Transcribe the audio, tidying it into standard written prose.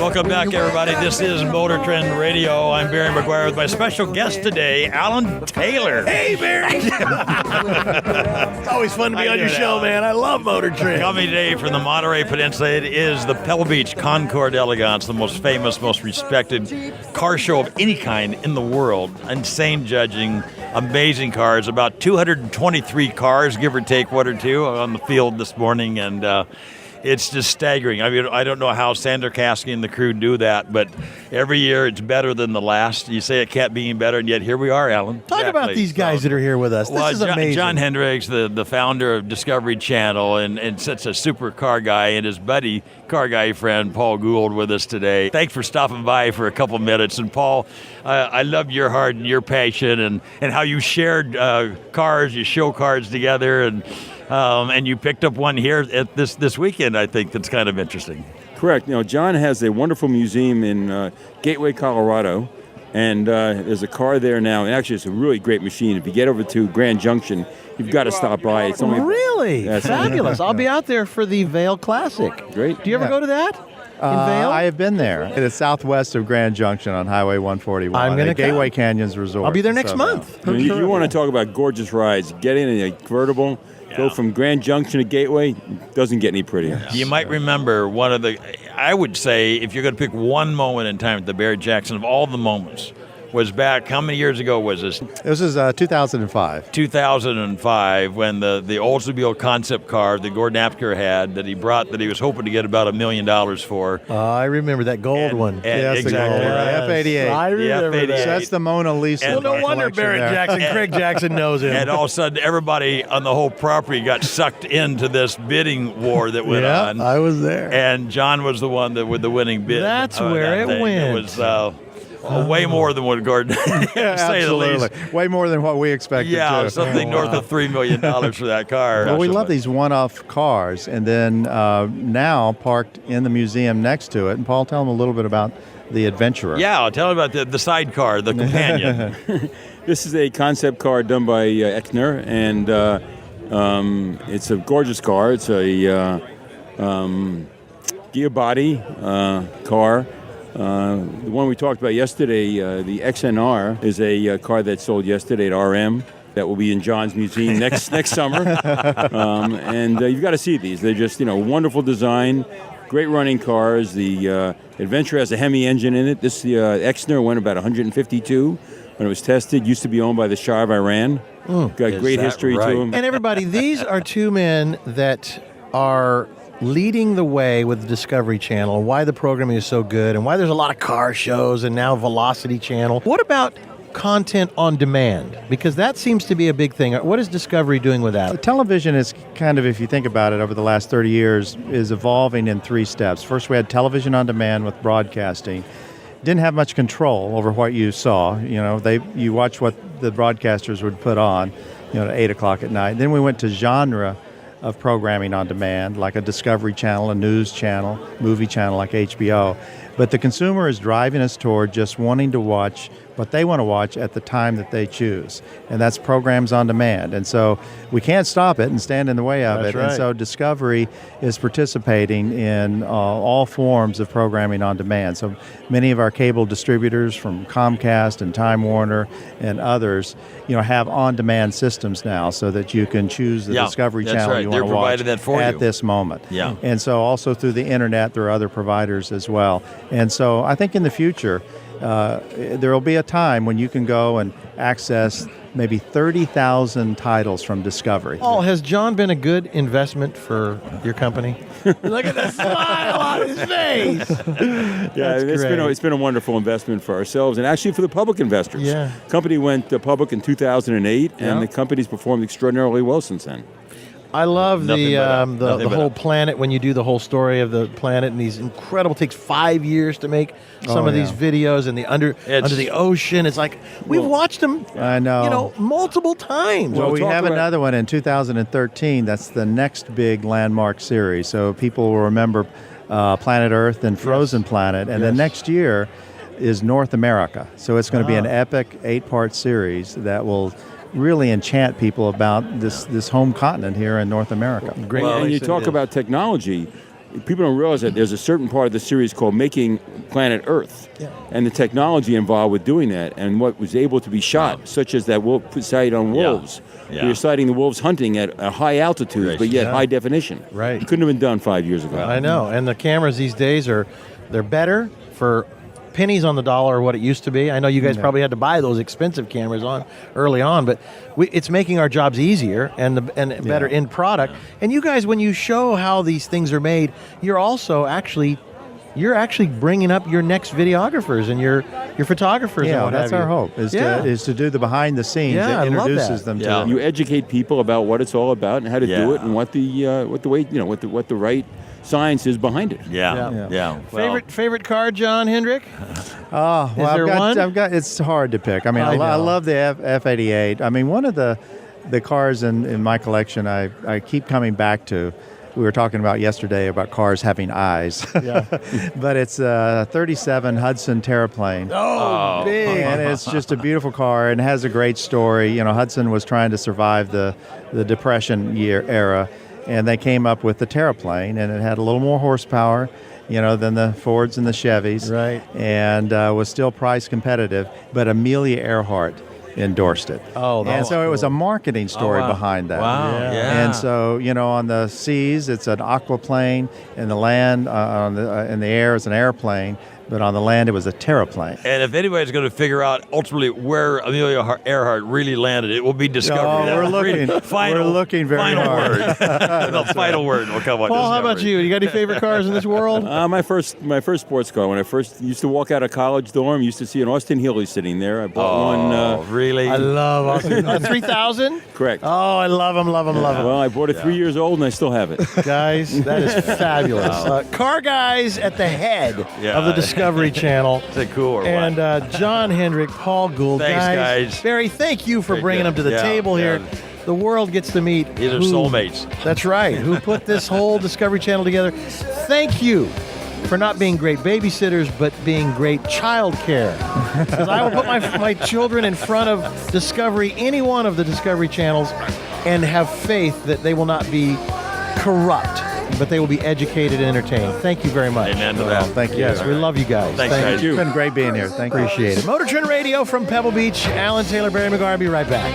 Welcome back, everybody. This is Motor Trend Radio. I'm Barry McGuire with my special guest today, Alan Taylor. Hey, Barry. It's always fun to be on your show, man. I love Motor Trend. Coming today from the Monterey Peninsula, it is the Pebble Beach Concours d'Elegance, the most famous, most respected car show of any kind in the world. Insane judging, amazing cars, about 223 cars, give or take one or two, on the field this morning, and it's just staggering. I mean, I don't know how Sander Caskey and the crew do that, but every year it's better than the last. You say it can't be any better, and yet here we are, Alan. Talk about these guys that are here with us. This is amazing. John Hendricks, the founder of Discovery Channel, and such a super car guy, and his buddy, car guy friend, Paul Gould, with us today. Thanks for stopping by for a couple minutes. And Paul, I love your heart and your passion, and how you shared cars, you show cars together, and you picked up one here at this weekend, I think, that's kind of interesting. Correct. You know, John has a wonderful museum in Gateway, Colorado, and there's a car there now. And actually, it's a really great machine. If you get over to Grand Junction, you've got to stop by. It's only really fabulous. I'll be out there for the Vail Classic. Great. Do you ever go to that? In Vail? I have been there. It is southwest of Grand Junction on Highway 141. I'm going to Gateway Canyons Resort. I'll be there next month. You want to talk about gorgeous rides. Get in a convertible. Yeah. Go from Grand Junction to Gateway, doesn't get any prettier. Yeah. You might remember one of the, I would say, if you're going to pick one moment in time at the Barrett Jackson of all the moments, was back, how many years ago was this? This was 2005. 2005, when the Oldsmobile concept car that Gordon Apker had, that he brought, that he was hoping to get about $1 million for. I remember that gold one. Yes, exactly. Right. F88. I remember that. So that's the Mona Lisa. Well, no wonder Barrett Jackson, Craig Jackson knows him. And all of a sudden, everybody on the whole property got sucked into this bidding war that went on. I was there. And John was the one that with the winning bid. That's where it went. It was way more than what Gordon say the least. Way more than what we expected. Yeah, something north of $3 million for that car. Well, we love these one-off cars, and then now parked in the museum next to it. And Paul, tell them a little bit about the Adventurer. Yeah, I'll tell them about the sidecar, the companion. This is a concept car done by Exner, and it's a gorgeous car. It's a gear body car. The one we talked about yesterday, the XNR, is a car that sold yesterday at RM. That will be in John's museum next summer. And you've got to see these. They're just, wonderful design, great running cars. The Adventure has a Hemi engine in it. This Exner went about 152 when it was tested. Used to be owned by the Shah of Iran. Got great history to them. And everybody, these are two men that are leading the way with the Discovery Channel, why the programming is so good, and why there's a lot of car shows and now Velocity Channel. What about content on demand? Because that seems to be a big thing. What is Discovery doing with that? Television is kind of, if you think about it, over the last 30 years, is evolving in three steps. First, we had television on demand with broadcasting. Didn't have much control over what you saw. You watch what the broadcasters would put on, at 8 o'clock at night. Then we went to genre of programming on demand, like a Discovery Channel, a news channel, movie channel like HBO. But the consumer is driving us toward just wanting to watch what they want to watch at the time that they choose. And that's programs on demand. And so we can't stop it and stand in the way of it. Right. And so Discovery is participating in all forms of programming on demand. So many of our cable distributors from Comcast and Time Warner and others, have on-demand systems now so that you can choose the Discovery Channel you want to watch at this moment. Yeah. And so also through the internet, there are other providers as well. And so I think in the future, there will be a time when you can go and access maybe 30,000 titles from Discovery. Paul, has John been a good investment for your company? Look at the smile on his face. Yeah, it's been a wonderful investment for ourselves and actually for the public investors. Yeah. The company went public in 2008, and the company's performed extraordinarily well since then. I love the whole planet, when you do the whole story of the planet and these incredible, takes 5 years to make some of these videos and the under the ocean. It's like, we've watched them, I know. multiple times. Well, we have another one in 2013. That's the next big landmark series. So people will remember Planet Earth and Frozen Planet. And then next year is North America. So it's going to be an epic 8-part series that will really enchant people about this home continent here in North America. Great. And place you it talk is. about technology. People don't realize that there's a certain part of the series called Making Planet Earth, and the technology involved with doing that, and what was able to be shot, such as that wolf sight on wolves. Yeah. You're sighting the wolves hunting at a high altitude, Right. but yet Yeah. high definition. Right. It couldn't have been done 5 years ago. I know, and the cameras these days they're better for pennies on the dollar of what it used to be. I know you guys probably had to buy those expensive cameras early on, but it's making our jobs easier and better end product. And you guys, when you show how these things are made, you're actually bringing up your next videographers and your photographers. and Yeah, what that's have our you. hope is to do the behind the scenes Yeah, I that love introduces that. them Yeah. to You educate people about what it's all about and how to Yeah. do it, and what the right science is behind it. Yeah. Well, Favorite car, John Hendrick? Oh, Is well, there one? I've got. It's hard to pick. I mean, I I know. love the F88. I mean, one of the cars in my collection I keep coming back to. We were talking about yesterday about cars having eyes. Yeah. But it's a 37 Hudson Terraplane. Oh, big. And it's just a beautiful car and it has a great story. You know, Hudson was trying to survive the Depression era, and they came up with the Terraplane, and it had a little more horsepower, than the Fords and the Chevys. Right. And was still price competitive, but Amelia Earhart endorsed it. Oh, and so it was cool. a marketing story wow. behind that. Wow. Yeah. Yeah. And so, on the seas, it's an aquaplane, and the land, in the air, it's an airplane, but on the land, it was a terraplane. And if anybody's going to figure out ultimately where Amelia Earhart really landed, it will be Discovery. Oh, That we're was looking- really we're looking very final hard. word. The final word will come on Paul, how about Discovery. you? You got any favorite cars in this world? My first sports car. When I first used to walk out of college dorm, used to see an Austin Healey sitting there. I bought one. Oh, really? I love Austin. 3000? Correct. Oh, I love them. Well, I bought it 3 years old, and I still have it. Guys, that is fabulous. Car guys at the head of the Discovery Channel. Is it cool or And what? John Hendrick, Paul Gould. Thanks, guys. Barry, thank you for Very bringing good. them to the Yeah, table yeah. here. The world gets to meet. These are who- soulmates. That's right. Who put this whole Discovery Channel together. Thank you for not being great babysitters, but being great child care. Because I will put my children in front of Discovery, any one of the Discovery channels, and have faith that they will not be corrupt, but they will be educated and entertained. Thank you very much. Amen to that. Thank you. Yes, we love you guys. Thanks, Thank guys. you. It's been great being here. Thank you. Appreciate it. Motor Trend Radio from Pebble Beach. Alan Taylor, Barry McGuire. Be right back.